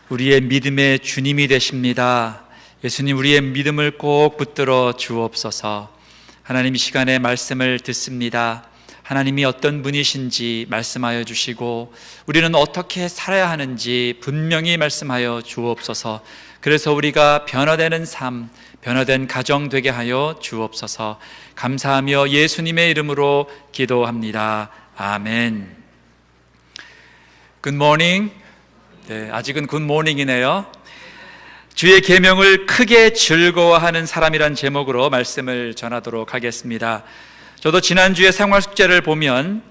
우리의 믿음의 주님이 되십니다. 예수님, 우리의 믿음을 꼭 붙들어 주옵소서. 하나님, 이 시간에 말씀을 듣습니다. 하나님이 어떤 분이신지 말씀하여 주시고 우리는 어떻게 살아야 하는지 분명히 말씀하여 주옵소서. 그래서 우리가 변화되는 삶, 변화된 가정 되게 하여 주옵소서. 감사하며 예수님의 이름으로 기도합니다. 아멘. 굿모닝. 네, 아직은 굿모닝이네요. 주의 계명을 크게 즐거워하는 사람이란 제목으로 말씀을 전하도록 하겠습니다. 저도 지난주에 생활숙제를 보면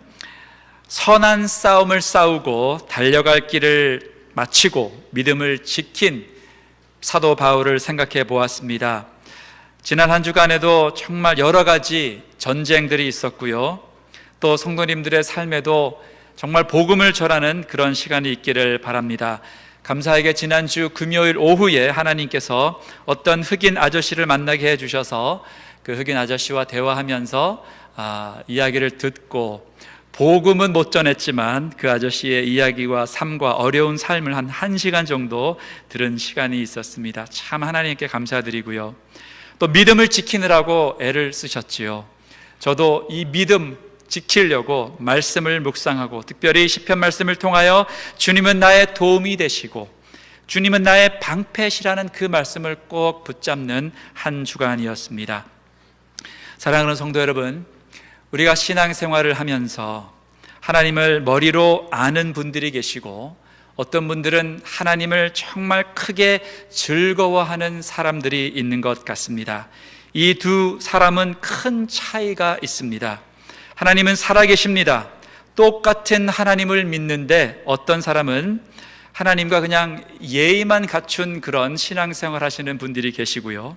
선한 싸움을 싸우고 달려갈 길을 마치고 믿음을 지킨 사도 바울을 생각해 보았습니다. 지난 한 주간에도 정말 여러 가지 전쟁들이 있었고요, 또 성도님들의 삶에도 정말 복음을 전하는 그런 시간이 있기를 바랍니다. 감사하게 지난주 금요일 오후에 하나님께서 어떤 흑인 아저씨를 만나게 해주셔서 그 흑인 아저씨와 대화하면서 이야기를 듣고, 복음은 못 전했지만 그 아저씨의 이야기와 삶과 어려운 삶을 한 1시간 정도 들은 시간이 있었습니다. 참 하나님께 감사드리고요, 또 믿음을 지키느라고 애를 쓰셨지요. 저도 이 믿음 지키려고 말씀을 묵상하고, 특별히 시편 말씀을 통하여 주님은 나의 도움이 되시고 주님은 나의 방패시라는 그 말씀을 꼭 붙잡는 한 주간이었습니다. 사랑하는 성도 여러분, 우리가 신앙생활을 하면서 하나님을 머리로 아는 분들이 계시고, 어떤 분들은 하나님을 정말 크게 즐거워하는 사람들이 있는 것 같습니다. 이 두 사람은 큰 차이가 있습니다. 하나님은 살아계십니다. 똑같은 하나님을 믿는데 어떤 사람은 하나님과 그냥 예의만 갖춘 그런 신앙생활 하시는 분들이 계시고요,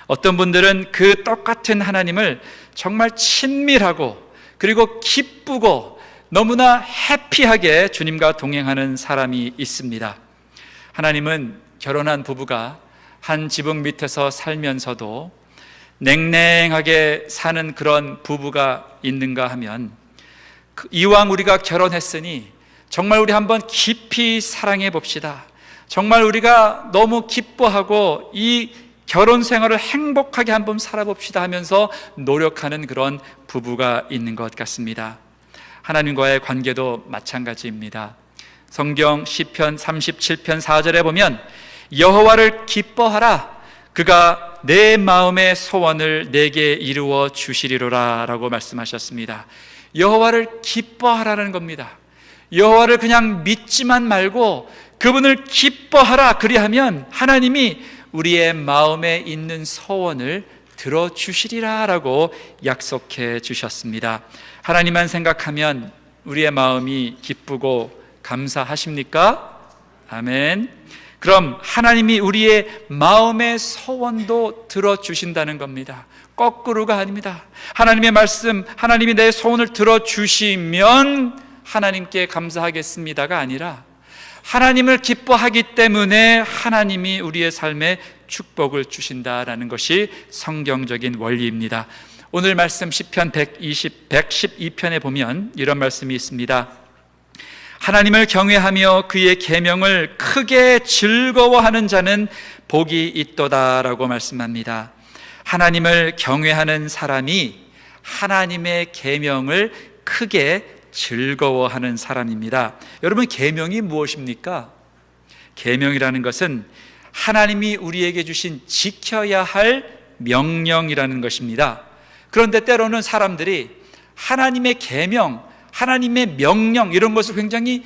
어떤 분들은 그 똑같은 하나님을 정말 친밀하고 그리고 기쁘고 너무나 해피하게 주님과 동행하는 사람이 있습니다. 하나님은 결혼한 부부가 한 지붕 밑에서 살면서도 냉랭하게 사는 그런 부부가 있는가 하면, 이왕 우리가 결혼했으니 정말 우리 한번 깊이 사랑해 봅시다, 정말 우리가 너무 기뻐하고 이 결혼 생활을 행복하게 한번 살아봅시다 하면서 노력하는 그런 부부가 있는 것 같습니다. 하나님과의 관계도 마찬가지입니다. 성경 시편 37편 4절에 보면 여호와를 기뻐하라, 그가 내 마음의 소원을 내게 이루어 주시리로라 라고 말씀하셨습니다. 여호와를 기뻐하라는 겁니다. 여호와를 그냥 믿지만 말고 그분을 기뻐하라, 그리하면 하나님이 우리의 마음에 있는 소원을 들어주시리라 라고 약속해 주셨습니다. 하나님만 생각하면 우리의 마음이 기쁘고 감사하십니까? 아멘. 그럼 하나님이 우리의 마음의 소원도 들어주신다는 겁니다. 거꾸로가 아닙니다. 하나님의 말씀, 하나님이 내 소원을 들어주시면 하나님께 감사하겠습니다가 아니라, 하나님을 기뻐하기 때문에 하나님이 우리의 삶에 축복을 주신다라는 것이 성경적인 원리입니다. 오늘 말씀 시편 112편에 보면 이런 말씀이 있습니다. 하나님을 경외하며 그의 계명을 크게 즐거워하는 자는 복이 있도다라고 말씀합니다. 하나님을 경외하는 사람이 하나님의 계명을 크게 즐거워하는 사람입니다. 여러분, 계명이 무엇입니까? 계명이라는 것은 하나님이 우리에게 주신 지켜야 할 명령이라는 것입니다. 그런데 때로는 사람들이 하나님의 계명, 하나님의 명령 이런 것을 굉장히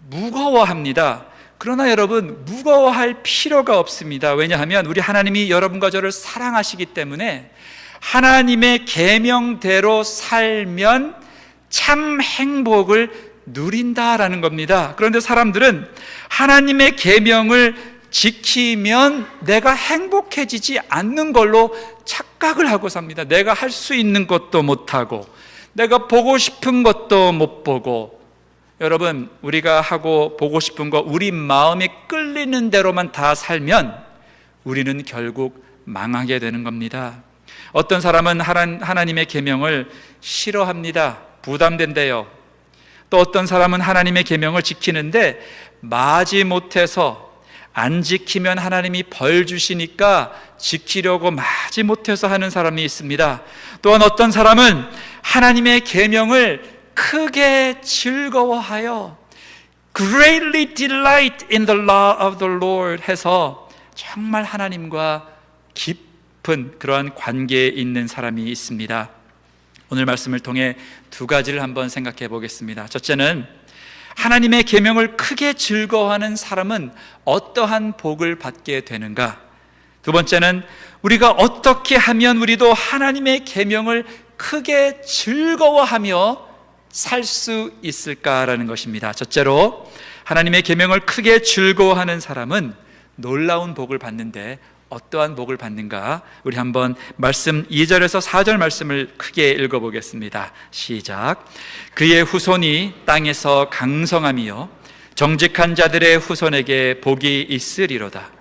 무거워합니다. 그러나 여러분, 무거워할 필요가 없습니다. 왜냐하면 우리 하나님이 여러분과 저를 사랑하시기 때문에 하나님의 계명대로 살면 참 행복을 누린다라는 겁니다. 그런데 사람들은 하나님의 계명을 지키면 내가 행복해지지 않는 걸로 착각을 하고 삽니다. 내가 할 수 있는 것도 못하고 내가 보고 싶은 것도 못 보고. 여러분, 우리가 하고 보고 싶은 거 우리 마음이 끌리는 대로만 다 살면 우리는 결국 망하게 되는 겁니다. 어떤 사람은 하나님의 계명을 싫어합니다. 부담된대요. 또 어떤 사람은 하나님의 계명을 지키는데 마지못해서 안 지키면 하나님이 벌 주시니까 지키려고 마지 못해서 하는 사람이 있습니다. 또한 어떤 사람은 하나님의 계명을 크게 즐거워하여 greatly delight in the law of the Lord 해서 정말 하나님과 깊은 그러한 관계에 있는 사람이 있습니다. 오늘 말씀을 통해 두 가지를 한번 생각해 보겠습니다. 첫째는 하나님의 계명을 크게 즐거워하는 사람은 어떠한 복을 받게 되는가? 두 번째는 우리가 어떻게 하면 우리도 하나님의 계명을 크게 즐거워하며 살 수 있을까라는 것입니다. 첫째로 하나님의 계명을 크게 즐거워하는 사람은 놀라운 복을 받는데 어떠한 복을 받는가? 우리 한번 말씀 2절에서 4절 말씀을 크게 읽어보겠습니다. 시작. 그의 후손이 땅에서 강성하며 정직한 자들의 후손에게 복이 있으리로다.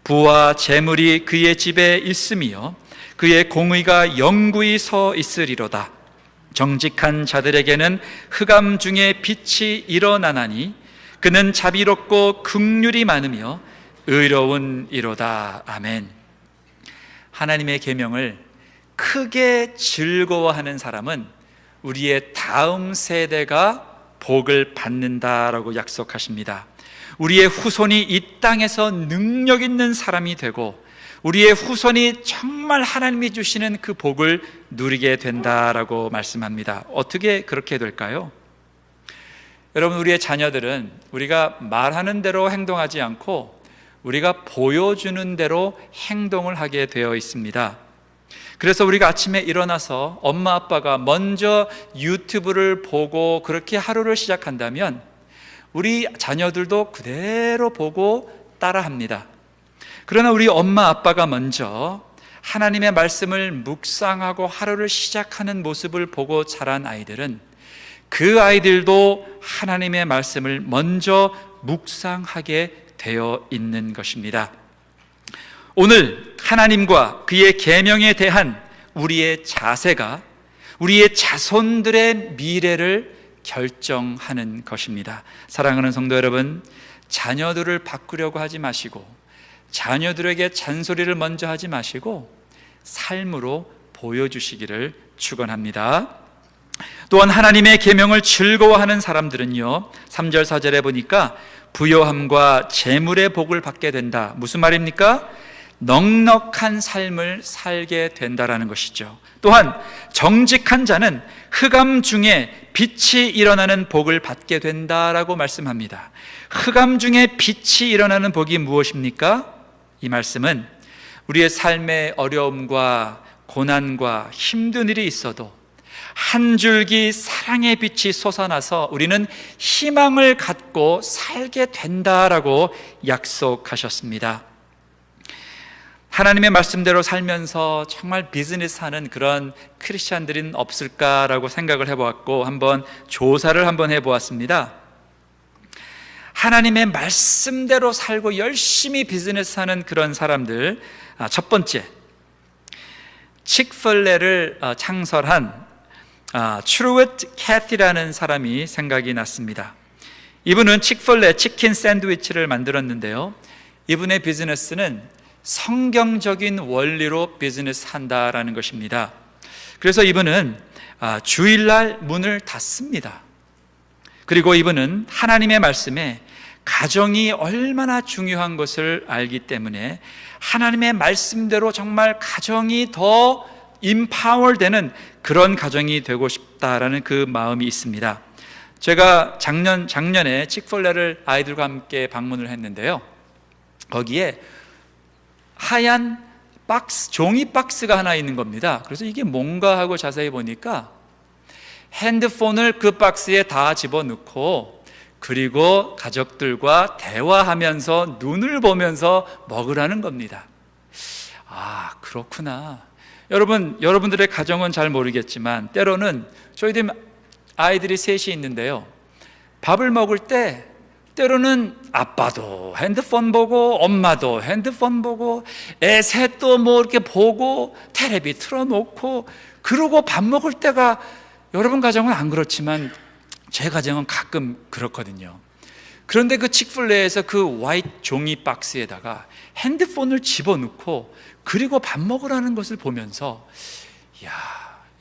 부와 재물이 그의 집에 있으며 그의 공의가 영구히 서 있으리로다. 정직한 자들에게는 흑암 중에 빛이 일어나나니 그는 자비롭고 긍휼이 많으며 의로운 이로다. 아멘. 하나님의 계명을 크게 즐거워하는 사람은 우리의 다음 세대가 복을 받는다라고 약속하십니다. 우리의 후손이 이 땅에서 능력 있는 사람이 되고 우리의 후손이 정말 하나님이 주시는 그 복을 누리게 된다라고 말씀합니다. 어떻게 그렇게 될까요? 여러분, 우리의 자녀들은 우리가 말하는 대로 행동하지 않고 우리가 보여주는 대로 행동을 하게 되어 있습니다. 그래서 우리가 아침에 일어나서 엄마 아빠가 먼저 유튜브를 보고 그렇게 하루를 시작한다면 우리 자녀들도 그대로 보고 따라합니다. 그러나 우리 엄마 아빠가 먼저 하나님의 말씀을 묵상하고 하루를 시작하는 모습을 보고 자란 아이들은 그 아이들도 하나님의 말씀을 먼저 묵상하게 되어 있는 것입니다. 오늘 하나님과 그의 계명에 대한 우리의 자세가 우리의 자손들의 미래를 결정하는 것입니다. 사랑하는 성도 여러분, 자녀들을 바꾸려고 하지 마시고 자녀들에게 잔소리를 먼저 하지 마시고 삶으로 보여주시기를 축원합니다. 또한 하나님의 계명을 즐거워하는 사람들은요, 3절 4절에 보니까 부요함과 재물의 복을 받게 된다. 무슨 말입니까? 넉넉한 삶을 살게 된다라는 것이죠. 또한 정직한 자는 흑암 중에 빛이 일어나는 복을 받게 된다라고 말씀합니다. 흑암 중에 빛이 일어나는 복이 무엇입니까? 이 말씀은 우리의 삶의 어려움과 고난과 힘든 일이 있어도 한 줄기 사랑의 빛이 솟아나서 우리는 희망을 갖고 살게 된다라고 약속하셨습니다. 하나님의 말씀대로 살면서 정말 비즈니스하는 그런 크리스찬들은 없을까라고 생각을 해보았고 한번 조사를 한번 해보았습니다. 하나님의 말씀대로 살고 열심히 비즈니스하는 그런 사람들, 첫 번째, 칙플레를 창설한 트루엇 캐티라는 사람이 생각이 났습니다. 이분은 칙플레 치킨 샌드위치를 만들었는데요, 이분의 비즈니스는 성경적인 원리로 비즈니스 한다라는 것입니다. 그래서 이분은 주일날 문을 닫습니다. 그리고 이분은 하나님의 말씀에 가정이 얼마나 중요한 것을 알기 때문에 하나님의 말씀대로 정말 가정이 더 임파워 되는 그런 가정이 되고 싶다라는 그 마음이 있습니다. 제가 작년에 칙플레를 아이들과 함께 방문을 했는데요, 거기에 하얀 박스, 종이 박스가 하나 있는 겁니다. 그래서 이게 뭔가 하고 자세히 보니까 핸드폰을 그 박스에 다 집어넣고 그리고 가족들과 대화하면서 눈을 보면서 먹으라는 겁니다. 아, 그렇구나. 여러분들의 가정은 잘 모르겠지만 때로는 저희들 아이들이 셋이 있는데요, 밥을 먹을 때 때로는 아빠도 핸드폰 보고 엄마도 핸드폰 보고 애 셋도 뭐 이렇게 보고 텔레비 틀어놓고 그러고 밥 먹을 때가, 여러분 가정은 안 그렇지만 제 가정은 가끔 그렇거든요. 그런데 그 칙플레이에서 그 화이트 종이 박스에다가 핸드폰을 집어넣고 그리고 밥 먹으라는 것을 보면서 야,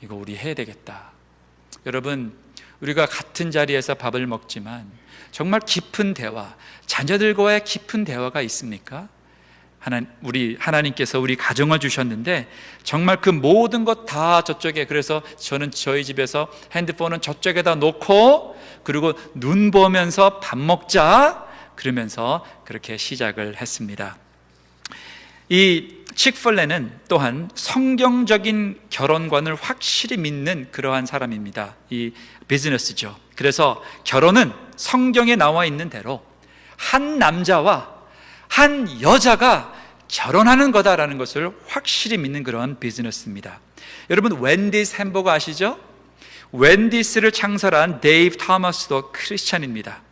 이거 우리 해야 되겠다. 여러분, 우리가 같은 자리에서 밥을 먹지만 정말 깊은 대화, 자녀들과의 깊은 대화가 있습니까? 하나님께서 우리 가정을 주셨는데 정말 그 모든 것 다 저쪽에, 그래서 저는 저희 집에서 핸드폰은 저쪽에다 놓고 그리고 눈 보면서 밥 먹자, 그러면서 그렇게 시작을 했습니다. 이 칙플레는 또한 성경적인 결혼관을 확실히 믿는 그러한 사람입니다. 이 비즈니스죠. 그래서 결혼은 성경에 나와 있는 대로 한 남자와 한 여자가 결혼하는 거다라는 것을 확실히 믿는 그런 비즈니스입니다. 여러분, 웬디스 햄버거 아시죠? 웬디스를 창설한 데이브 토머스도 크리스찬입니다.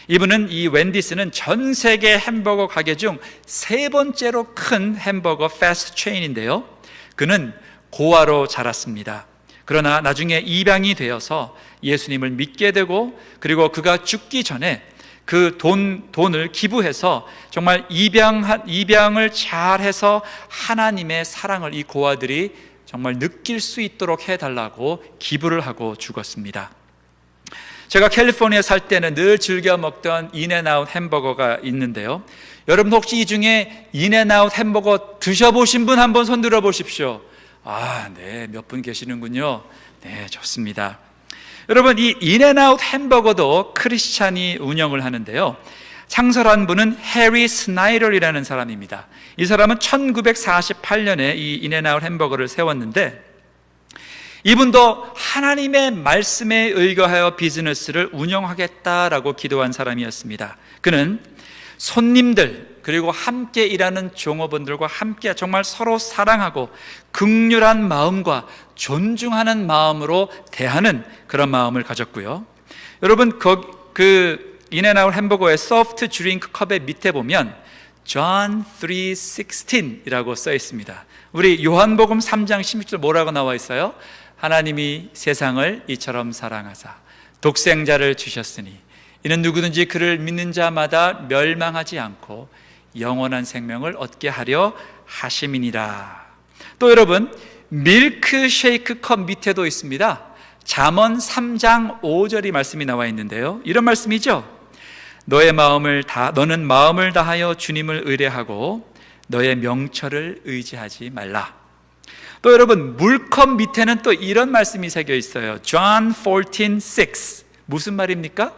이분은, 이 웬디스는 전 세계 햄버거 가게 중 3번째로 큰 햄버거 패스트 체인인데요, 그는 고아로 자랐습니다. 그러나 나중에 입양이 되어서 예수님을 믿게 되고, 그리고 그가 죽기 전에 그 돈을 기부해서 정말 입양을 잘해서 하나님의 사랑을 이 고아들이 정말 느낄 수 있도록 해달라고 기부를 하고 죽었습니다. 제가 캘리포니아 살 때는 늘 즐겨 먹던 인앤아웃 햄버거가 있는데요, 여러분 혹시 이 중에 인앤아웃 햄버거 드셔보신 분 한번 손 들어 보십시오. 네, 몇 분 계시는군요. 네, 좋습니다. 여러분, 이 인앤아웃 햄버거도 크리스찬이 운영을 하는데요, 창설한 분은 해리 스나이럴이라는 사람입니다. 이 사람은 1948년에 이 인앤아웃 햄버거를 세웠는데, 이분도 하나님의 말씀에 의거하여 비즈니스를 운영하겠다라고 기도한 사람이었습니다. 그는 손님들 그리고 함께 일하는 종업원들과 함께 정말 서로 사랑하고 긍휼한 마음과 존중하는 마음으로 대하는 그런 마음을 가졌고요. 여러분, 그 인앤아웃 햄버거의 소프트 드링크 컵의 밑에 보면 John 3:16이라고 써 있습니다. 우리 요한복음 3장 16절 뭐라고 나와 있어요? 하나님이 세상을 이처럼 사랑하사 독생자를 주셨으니 이는 누구든지 그를 믿는 자마다 멸망하지 않고 영원한 생명을 얻게 하려 하심이니라. 또 여러분, 밀크 쉐이크 컵 밑에도 있습니다. 잠언 3장 5절이 말씀이 나와 있는데요, 이런 말씀이죠. 너는 마음을 다하여 주님을 의뢰하고 너의 명철을 의지하지 말라. 또 여러분, 물컵 밑에는 또 이런 말씀이 새겨 있어요. John 14:6. 무슨 말입니까?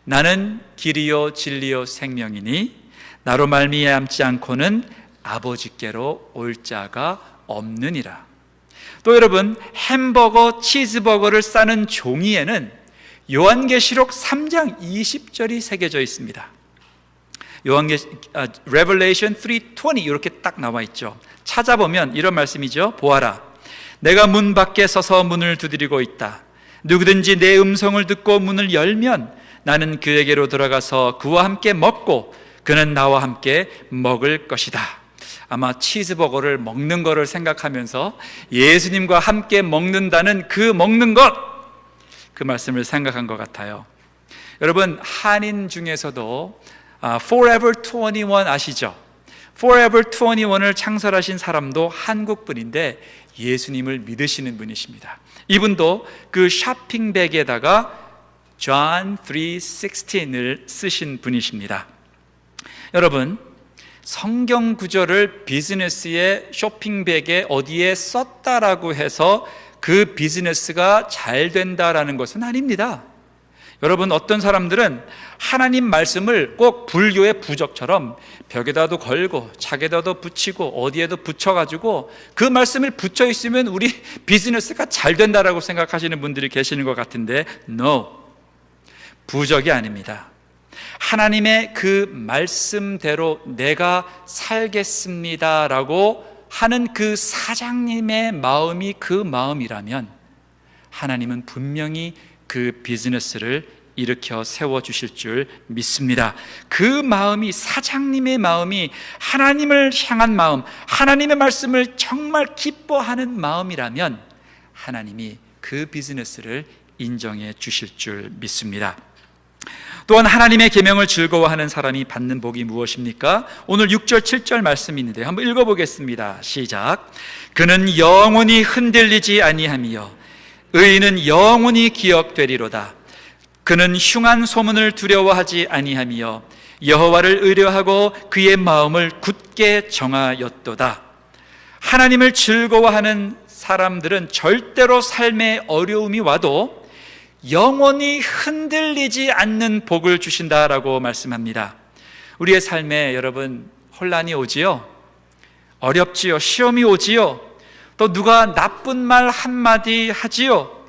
나는 길이요 진리요 생명이니 나로 말미암지 않고는 아버지께로 올 자가 없느니라. 또 여러분, 햄버거, 치즈버거를 싸는 종이에는 요한계시록 3장 20절이 새겨져 있습니다. Revelation 3:20 이렇게 딱 나와 있죠. 찾아보면 이런 말씀이죠. 보아라, 내가 문 밖에 서서 문을 두드리고 있다. 누구든지 내 음성을 듣고 문을 열면 나는 그에게로 들어가서 그와 함께 먹고 그는 나와 함께 먹을 것이다. 아마 치즈버거를 먹는 거를 생각하면서 예수님과 함께 먹는다는 그 먹는 것, 그 말씀을 생각한 것 같아요. 여러분, 한인 중에서도 Forever 21 아시죠? Forever 21을 창설하신 사람도 한국 분인데 예수님을 믿으시는 분이십니다. 이분도 그 쇼핑백에다가 John 3:16을 쓰신 분이십니다. 여러분, 성경 구절을 비즈니스의 쇼핑백에 어디에 썼다라고 해서 그 비즈니스가 잘 된다라는 것은 아닙니다. 여러분, 어떤 사람들은 하나님 말씀을 꼭 불교의 부적처럼 벽에다도 걸고 책에다도 붙이고 어디에도 붙여가지고 그 말씀을 붙여 있으면 우리 비즈니스가 잘 된다라고 생각하시는 분들이 계시는 것 같은데, No, 부적이 아닙니다. 하나님의 그 말씀대로 내가 살겠습니다라고 하는 그 사장님의 마음이 그 마음이라면 하나님은 분명히 그 비즈니스를 일으켜 세워주실 줄 믿습니다. 그 마음이, 사장님의 마음이 하나님을 향한 마음, 하나님의 말씀을 정말 기뻐하는 마음이라면 하나님이 그 비즈니스를 인정해 주실 줄 믿습니다. 또한 하나님의 계명을 즐거워하는 사람이 받는 복이 무엇입니까? 오늘 6절 7절 말씀이 있는데 한번 읽어보겠습니다. 시작. 그는 영원히 흔들리지 아니하며 의인은 영원히 기억되리로다. 그는 흉한 소문을 두려워하지 아니하며 여호와를 의뢰하고 그의 마음을 굳게 정하였도다. 하나님을 즐거워하는 사람들은 절대로 삶에 어려움이 와도 영원히 흔들리지 않는 복을 주신다라고 말씀합니다. 우리의 삶에 여러분 혼란이 오지요? 어렵지요? 시험이 오지요? 또 누가 나쁜 말 한마디 하지요?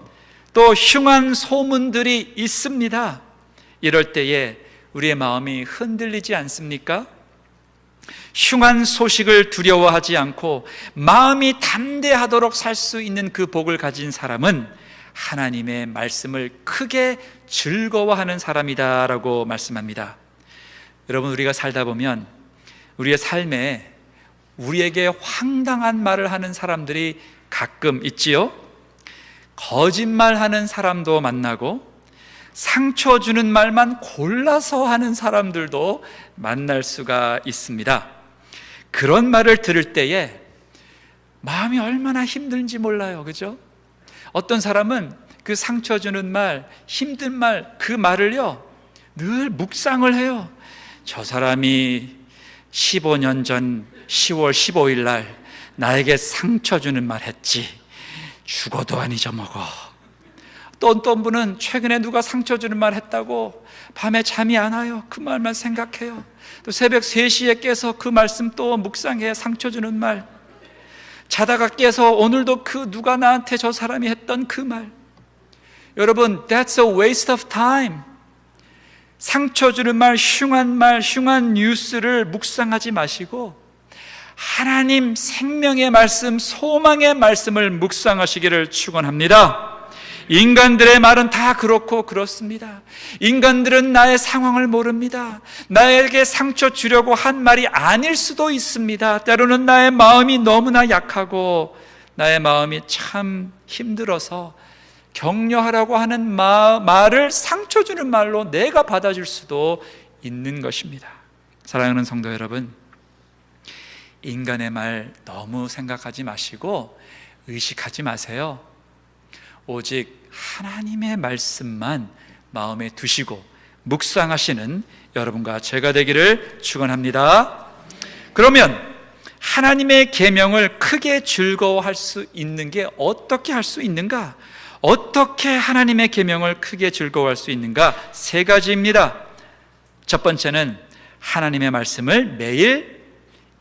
또 흉한 소문들이 있습니다. 이럴 때에 우리의 마음이 흔들리지 않습니까? 흉한 소식을 두려워하지 않고 마음이 담대하도록 살 수 있는 그 복을 가진 사람은 하나님의 말씀을 크게 즐거워하는 사람이다라고 말씀합니다. 여러분, 우리가 살다 보면 우리의 삶에 우리에게 황당한 말을 하는 사람들이 가끔 있지요. 거짓말하는 사람도 만나고 상처 주는 말만 골라서 하는 사람들도 만날 수가 있습니다. 그런 말을 들을 때에 마음이 얼마나 힘든지 몰라요. 그죠? 어떤 사람은 그 상처 주는 말, 힘든 말, 그 말을요 늘 묵상을 해요. 저 사람이 15년 전 10월 15일 날 나에게 상처 주는 말 했지. 죽어도 안 잊어먹어. 또 어떤 분은 최근에 누가 상처 주는 말 했다고 밤에 잠이 안 와요. 그 말만 생각해요. 또 새벽 3시에 깨서 그 말씀 또 묵상해. 상처 주는 말. 자다가 깨서 오늘도 그 누가 나한테 저 사람이 했던 그 말. 여러분, that's a waste of time. 상처 주는 말, 흉한 뉴스를 묵상하지 마시고 하나님 생명의 말씀, 소망의 말씀을 묵상하시기를 축원합니다. 인간들의 말은 다 그렇고 그렇습니다. 인간들은 나의 상황을 모릅니다. 나에게 상처 주려고 한 말이 아닐 수도 있습니다. 때로는 나의 마음이 너무나 약하고 나의 마음이 참 힘들어서 격려하라고 하는 말을 상처 주는 말로 내가 받아줄 수도 있는 것입니다. 사랑하는 성도 여러분, 인간의 말 너무 생각하지 마시고 의식하지 마세요. 오직 하나님의 말씀만 마음에 두시고 묵상하시는 여러분과 제가 되기를 축원합니다. 그러면 하나님의 계명을 크게 즐거워할 수 있는 게 어떻게 할 수 있는가? 어떻게 하나님의 계명을 크게 즐거워할 수 있는가? 3가지입니다. 첫 번째는 하나님의 말씀을 매일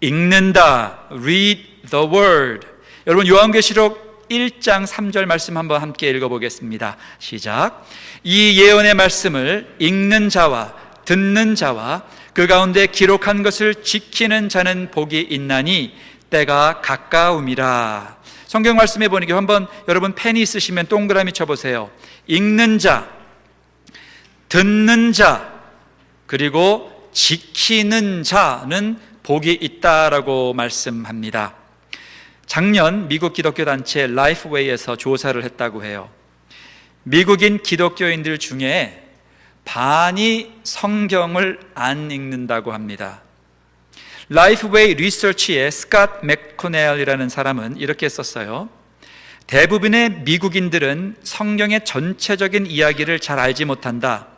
읽는다. Read the word. 여러분, 요한계시록 1장 3절 말씀 한번 함께 읽어보겠습니다. 시작. 이 예언의 말씀을 읽는 자와 듣는 자와 그 가운데 기록한 것을 지키는 자는 복이 있나니 때가 가까움이라. 성경 말씀해 보니까 한번 여러분 펜이 있으시면 동그라미 쳐보세요. 읽는 자, 듣는 자, 그리고 지키는 자는 복이 있다라고 말씀합니다. 작년 미국 기독교 단체 라이프웨이에서 조사를 했다고 해요. 미국인 기독교인들 중에 반이 성경을 안 읽는다고 합니다. 라이프웨이 리서치의 스캇 맥코넬이라는 사람은 이렇게 썼어요. 대부분의 미국인들은 성경의 전체적인 이야기를 잘 알지 못한다.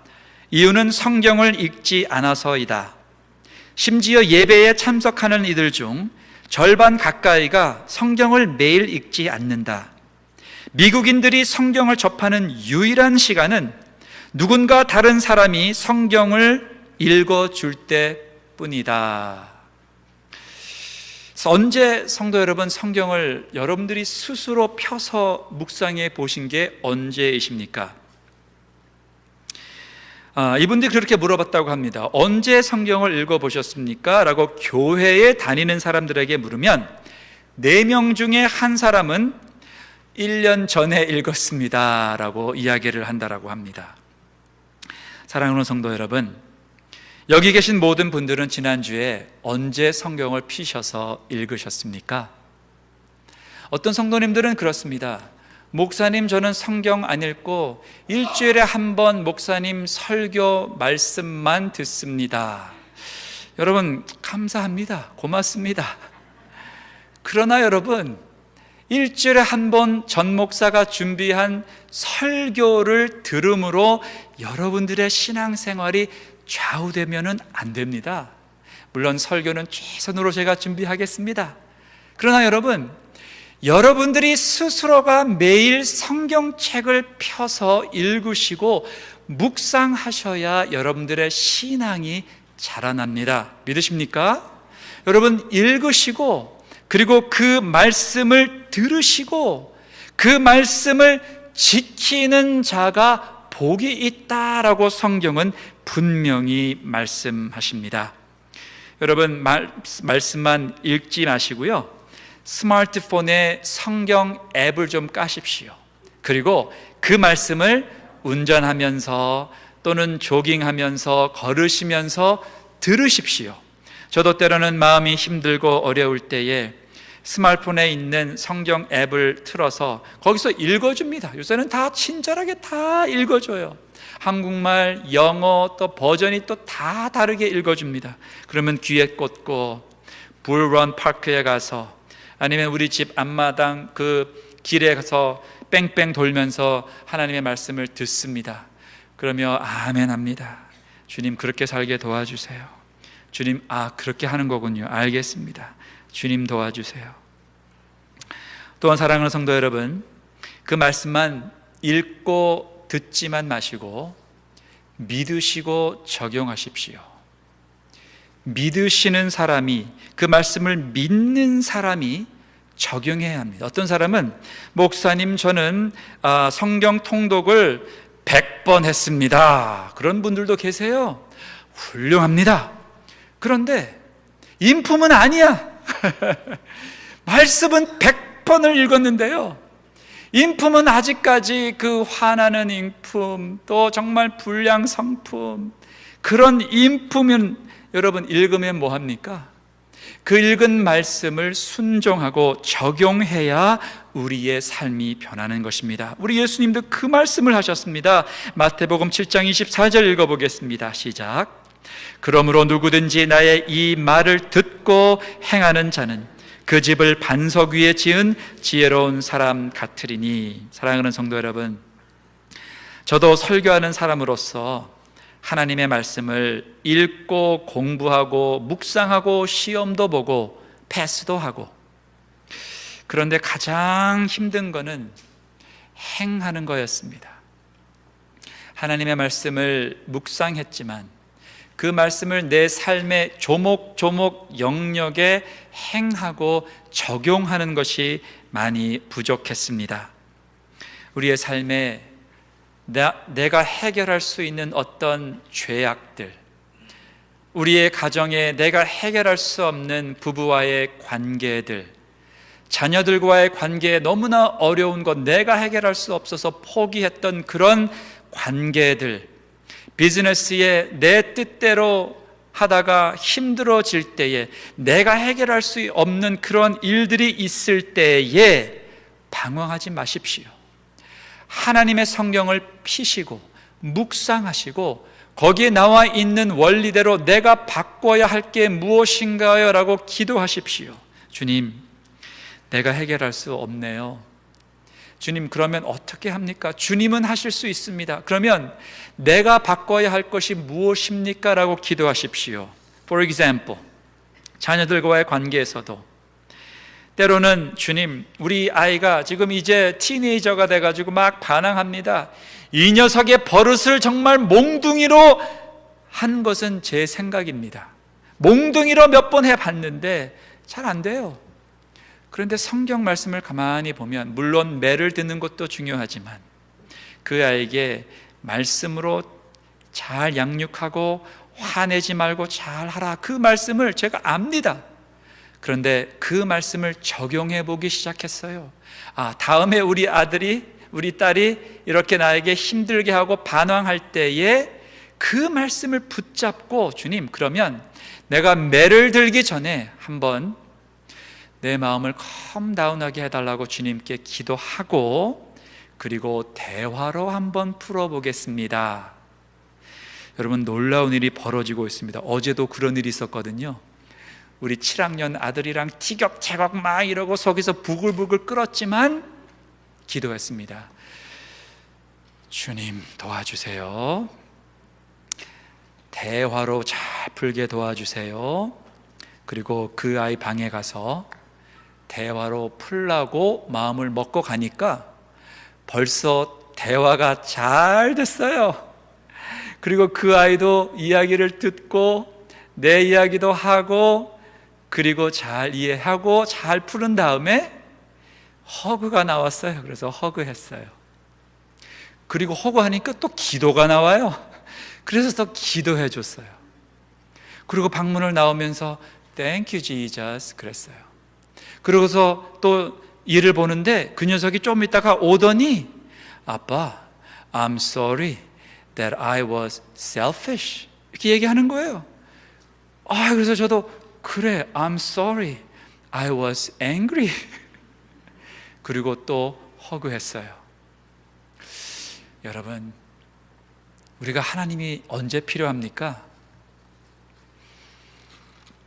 이유는 성경을 읽지 않아서이다. 심지어 예배에 참석하는 이들 중 절반 가까이가 성경을 매일 읽지 않는다. 미국인들이 성경을 접하는 유일한 시간은 누군가 다른 사람이 성경을 읽어줄 때뿐이다. 언제 성도 여러분 성경을 여러분들이 스스로 펴서 묵상해 보신 게 언제이십니까? 이분들이 그렇게 물어봤다고 합니다. 언제 성경을 읽어보셨습니까? 라고 교회에 다니는 사람들에게 물으면 4명 중에 한 사람은 1년 전에 읽었습니다 라고 이야기를 한다고 합니다. 사랑하는 성도 여러분, 여기 계신 모든 분들은 지난주에 언제 성경을 피셔서 읽으셨습니까? 어떤 성도님들은 그렇습니다. 목사님, 저는 성경 안 읽고 일주일에 한 번 목사님 설교 말씀만 듣습니다. 여러분, 감사합니다. 고맙습니다. 그러나 여러분, 일주일에 한 번 전 목사가 준비한 설교를 들음으로 여러분들의 신앙생활이 좌우되면은 안 됩니다. 물론 설교는 최선으로 제가 준비하겠습니다. 그러나 여러분, 여러분들이 스스로가 매일 성경책을 펴서 읽으시고 묵상하셔야 여러분들의 신앙이 자라납니다. 믿으십니까? 여러분, 읽으시고 그리고 그 말씀을 들으시고 그 말씀을 지키는 자가 복이 있다라고 성경은 분명히 말씀하십니다. 여러분, 말씀만 읽지 마시고요, 스마트폰에 성경 앱을 좀 까십시오. 그리고 그 말씀을 운전하면서 또는 조깅하면서 걸으시면서 들으십시오. 저도 때로는 마음이 힘들고 어려울 때에 스마트폰에 있는 성경 앱을 틀어서 거기서 읽어줍니다. 요새는 다 친절하게 다 읽어줘요. 한국말, 영어, 또 버전이 또 다 다르게 읽어줍니다. 그러면 귀에 꽂고 불런 파크에 가서, 아니면 우리 집 앞마당 그 길에 가서 뺑뺑 돌면서 하나님의 말씀을 듣습니다. 그러며 아멘 합니다. 주님, 그렇게 살게 도와주세요. 주님, 그렇게 하는 거군요. 알겠습니다. 주님 도와주세요. 또한 사랑하는 성도 여러분, 그 말씀만 읽고 듣지만 마시고 믿으시고 적용하십시오. 믿으시는 사람이, 그 말씀을 믿는 사람이 적용해야 합니다. 어떤 사람은 목사님, 저는 성경 통독을 100번 했습니다. 그런 분들도 계세요. 훌륭합니다. 그런데 인품은 아니야. 말씀은 100번을 읽었는데요, 인품은 아직까지 그 화나는 인품, 또 정말 불량 성품, 그런 인품은 여러분 읽으면 뭐합니까? 그 읽은 말씀을 순종하고 적용해야 우리의 삶이 변하는 것입니다. 우리 예수님도 그 말씀을 하셨습니다. 마태복음 7장 24절 읽어보겠습니다. 시작. 그러므로 누구든지 나의 이 말을 듣고 행하는 자는 그 집을 반석 위에 지은 지혜로운 사람 같으리니. 사랑하는 성도 여러분, 저도 설교하는 사람으로서 하나님의 말씀을 읽고 공부하고 묵상하고 시험도 보고 패스도 하고, 그런데 가장 힘든 거는 행하는 거였습니다. 하나님의 말씀을 묵상했지만 그 말씀을 내 삶의 조목조목 영역에 행하고 적용하는 것이 많이 부족했습니다. 우리의 삶에 내가 해결할 수 있는 어떤 죄악들, 우리의 가정에 내가 해결할 수 없는 부부와의 관계들, 자녀들과의 관계에 너무나 어려운 것, 내가 해결할 수 없어서 포기했던 그런 관계들, 비즈니스에 내 뜻대로 하다가 힘들어질 때에 내가 해결할 수 없는 그런 일들이 있을 때에 방황하지 마십시오. 하나님의 성경을 피시고 묵상하시고 거기에 나와 있는 원리대로 내가 바꿔야 할 게 무엇인가요? 라고 기도하십시오. 주님, 내가 해결할 수 없네요. 주님, 그러면 어떻게 합니까? 주님은 하실 수 있습니다. 그러면 내가 바꿔야 할 것이 무엇입니까? 라고 기도하십시오. For example, 자녀들과의 관계에서도 때로는 주님, 우리 아이가 지금 이제 티네이저가 돼가지고 막 반항합니다. 이 녀석의 버릇을 정말 몽둥이로 한 것은 제 생각입니다. 몽둥이로 몇 번 해봤는데 잘 안 돼요. 그런데 성경 말씀을 가만히 보면, 물론 매를 듣는 것도 중요하지만 그 아이에게 말씀으로 잘 양육하고 화내지 말고 잘 하라, 그 말씀을 제가 압니다. 그런데 그 말씀을 적용해 보기 시작했어요. 다음에 우리 아들이, 우리 딸이 이렇게 나에게 힘들게 하고 반항할 때에 그 말씀을 붙잡고, 주님, 그러면 내가 매를 들기 전에 한번 내 마음을 컴다운하게 해달라고 주님께 기도하고 그리고 대화로 한번 풀어보겠습니다. 여러분, 놀라운 일이 벌어지고 있습니다. 어제도 그런 일이 있었거든요. 우리 7학년 아들이랑 티격태격 막 이러고 속에서 부글부글 끓었지만 기도했습니다. 주님 도와주세요. 대화로 잘 풀게 도와주세요. 그리고 그 아이 방에 가서 대화로 풀라고 마음을 먹고 가니까 벌써 대화가 잘 됐어요. 그리고 그 아이도 이야기를 듣고 내 이야기도 하고 그리고 잘 이해하고 잘 푸른 다음에 허그가 나왔어요. 그래서 허그했어요. 그리고 허그하니까 또 기도가 나와요. 그래서 또 기도해 줬어요. 그리고 방문을 나오면서 Thank you Jesus 그랬어요. 그러고서 또 일을 보는데 그 녀석이 좀 있다가 오더니 아빠, I'm sorry that I was selfish 이렇게 얘기하는 거예요. 그래서 저도 그래, I'm sorry I was angry 그리고 또 허그했어요. 여러분, 우리가 하나님이 언제 필요합니까?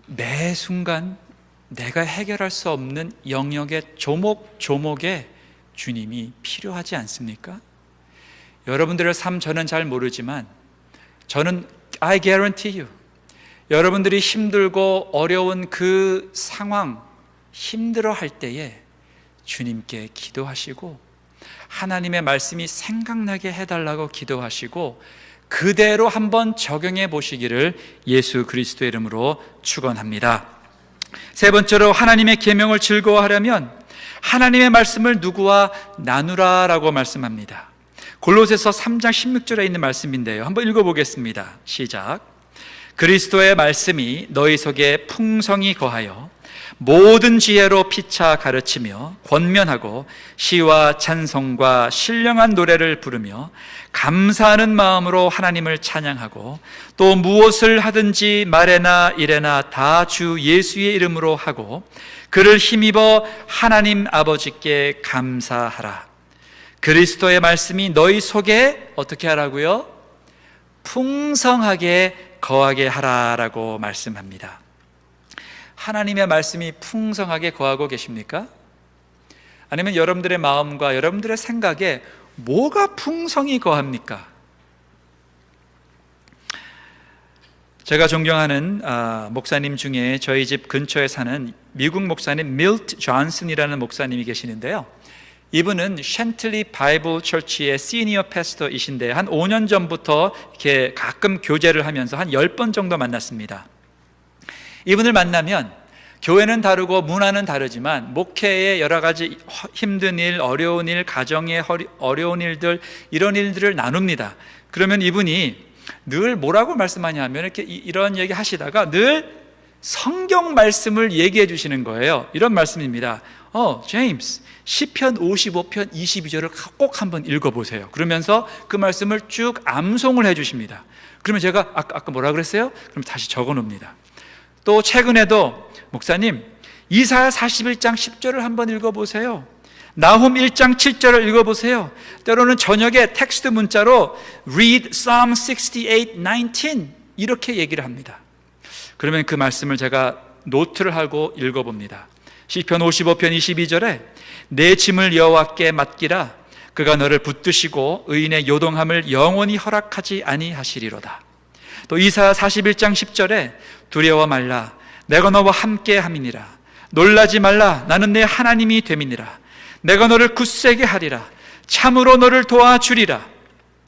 매 순간 내가 해결할 수 없는 영역의 조목조목에 주님이 필요하지 않습니까? 여러분들의 삶 저는 잘 모르지만 저는 I guarantee you 여러분들이 힘들고 어려운 그 상황 힘들어할 때에 주님께 기도하시고 하나님의 말씀이 생각나게 해달라고 기도하시고 그대로 한번 적용해 보시기를 예수 그리스도의 이름으로 축원합니다. 세 번째로 하나님의 계명을 즐거워하려면 하나님의 말씀을 누구와 나누라라고 말씀합니다. 골로새서 3장 16절에 있는 말씀인데요, 한번 읽어보겠습니다. 시작. 그리스도의 말씀이 너희 속에 풍성히 거하여 모든 지혜로 피차 가르치며 권면하고 시와 찬송과 신령한 노래를 부르며 감사하는 마음으로 하나님을 찬양하고 또 무엇을 하든지 말에나 일에나 다 주 예수의 이름으로 하고 그를 힘입어 하나님 아버지께 감사하라. 그리스도의 말씀이 너희 속에 어떻게 하라고요? 풍성하게 거하게 하라라고 말씀합니다. 하나님의 말씀이 풍성하게 거하고 계십니까? 아니면 여러분들의 마음과 여러분들의 생각에 뭐가 풍성히 거합니까? 제가 존경하는 목사님 중에 저희 집 근처에 사는 미국 목사님 밀트 존슨이라는 목사님이 계시는데요, 이분은 챈틀리 바이블 처치의 시니어 패스터이신데 한 5년 전부터 이렇게 가끔 교제를 하면서 한 10번 정도 만났습니다. 이분을 만나면 교회는 다르고 문화는 다르지만 목회의 여러 가지 힘든 일, 어려운 일, 가정의 어려운 일들, 이런 일들을 나눕니다. 그러면 이분이 늘 뭐라고 말씀하냐 하면 이런 얘기 하시다가 늘 성경 말씀을 얘기해 주시는 거예요. 이런 말씀입니다. 제임스, 시편 55편 22절을 꼭 한번 읽어보세요. 그러면서 그 말씀을 쭉 암송을 해 주십니다. 그러면 제가 아까 뭐라 그랬어요? 그럼 다시 적어 놓습니다. 또 최근에도 목사님, 이사야 41장 10절을 한번 읽어보세요. 나훔 1장 7절을 읽어보세요. 때로는 저녁에 텍스트 문자로 Read Psalm 68:19 이렇게 얘기를 합니다. 그러면 그 말씀을 제가 노트를 하고 읽어봅니다. 시편 55편 22절에 내 짐을 여호와께 맡기라. 그가 너를 붙드시고 의인의 요동함을 영원히 허락하지 아니하시리로다. 또 이사야 41장 10절에 두려워 말라. 내가 너와 함께 함이니라. 놀라지 말라. 나는 내 하나님이 됨이니라. 내가 너를 굳세게 하리라. 참으로 너를 도와주리라.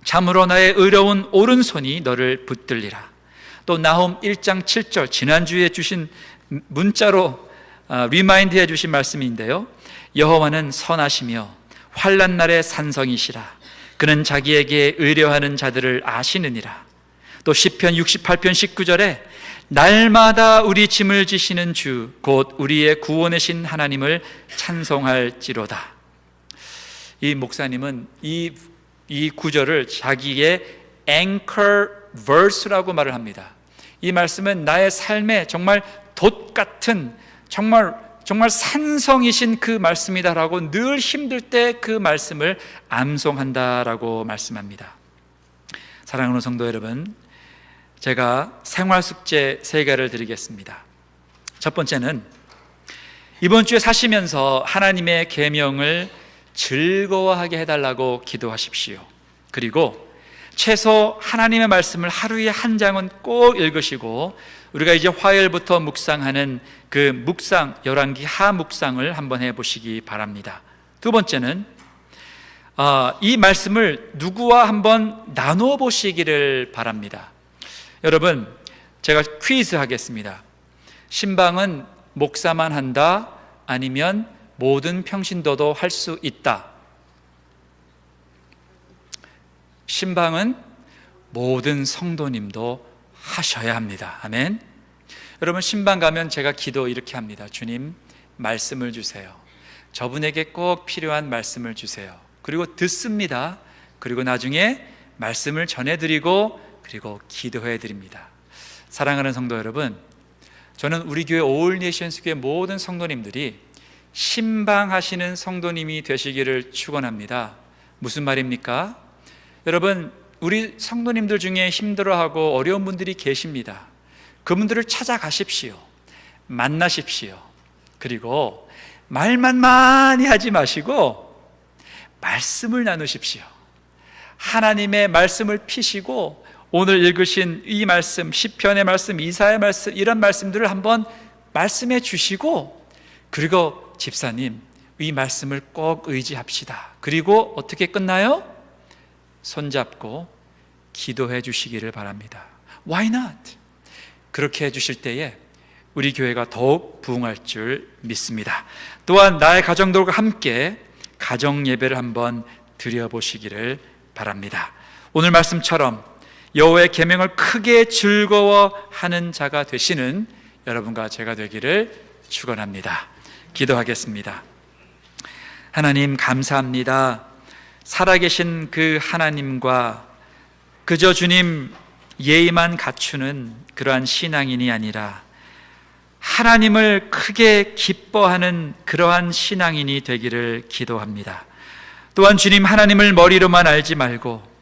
참으로 나의 의로운 오른손이 너를 붙들리라. 또 나훔 1장 7절 지난주에 주신 문자로 리마인드 해 주신 말씀인데요, 여호와는 선하시며 환난 날의 산성이시라. 그는 자기에게 의뢰하는 자들을 아시느니라. 또 시편 68편 19절에 날마다 우리 짐을 지시는 주 곧 우리의 구원이신 하나님을 찬송할지로다. 이 목사님은 이 구절을 자기의 anchor verse라고 말을 합니다. 이 말씀은 나의 삶에 정말 돛 같은, 정말 정말 산성이신 그 말씀이다라고 늘 힘들 때 그 말씀을 암송한다라고 말씀합니다. 사랑하는 성도 여러분, 제가 생활숙제 3개를 드리겠습니다. 첫 번째는 이번 주에 사시면서 하나님의 계명을 즐거워하게 해달라고 기도하십시오. 그리고 최소 하나님의 말씀을 하루에 한 장은 꼭 읽으시고, 우리가 이제 화요일부터 묵상하는 그 묵상, 열왕기 하 묵상을 한번 해보시기 바랍니다. 두 번째는 이 말씀을 누구와 한번 나눠 보시기를 바랍니다. 여러분, 제가 퀴즈 하겠습니다. 신방은 목사만 한다, 아니면 모든 평신도도 할 수 있다? 신방은 모든 성도님도 하셔야 합니다. 아멘. 여러분, 신방 가면 제가 기도 이렇게 합니다. 주님, 말씀을 주세요. 저분에게 꼭 필요한 말씀을 주세요. 그리고 듣습니다. 그리고 나중에 말씀을 전해드리고, 그리고 기도해드립니다. 사랑하는 성도 여러분, 저는 우리 교회 올 네이션스 교회 모든 성도님들이 신방하시는 성도님이 되시기를 축원합니다. 무슨 말입니까? 여러분, 우리 성도님들 중에 힘들어하고 어려운 분들이 계십니다. 그분들을 찾아가십시오. 만나십시오. 그리고 말만 많이 하지 마시고 말씀을 나누십시오. 하나님의 말씀을 피시고 오늘 읽으신 이 말씀, 시편의 말씀, 이사야의 말씀, 이런 말씀들을 한번 말씀해 주시고, 그리고 집사님, 이 말씀을 꼭 의지합시다. 그리고 어떻게 끝나요? 손잡고 기도해 주시기를 바랍니다. Why not? 그렇게 해 주실 때에 우리 교회가 더욱 부흥할 줄 믿습니다. 또한 나의 가정들과 함께 가정 예배를 한번 드려보시기를 바랍니다. 오늘 말씀처럼 여호와의 계명을 크게 즐거워하는 자가 되시는 여러분과 제가 되기를 축원합니다. 기도하겠습니다. 하나님, 감사합니다. 살아계신 그 하나님과 그저 주님 예의만 갖추는 그러한 신앙인이 아니라 하나님을 크게 기뻐하는 그러한 신앙인이 되기를 기도합니다. 또한 주님, 하나님을 머리로만 알지 말고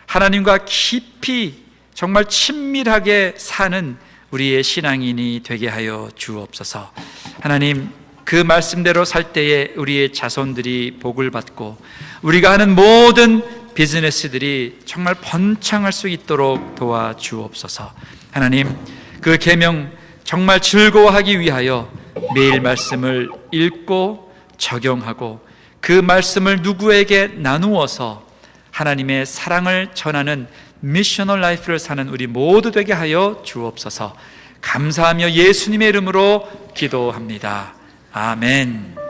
하나님과 깊이 정말 친밀하게 사는 우리의 신앙인이 되게 하여 주옵소서. 하나님, 그 말씀대로 살 때에 우리의 자손들이 복을 받고 우리가 하는 모든 비즈니스들이 정말 번창할 수 있도록 도와주옵소서. 하나님, 그 계명 정말 즐거워하기 위하여 매일 말씀을 읽고 적용하고 그 말씀을 누구에게 나누어서 하나님의 사랑을 전하는 미셔널 라이프를 사는 우리 모두 되게 하여 주옵소서. 감사하며 예수님의 이름으로 기도합니다. 아멘.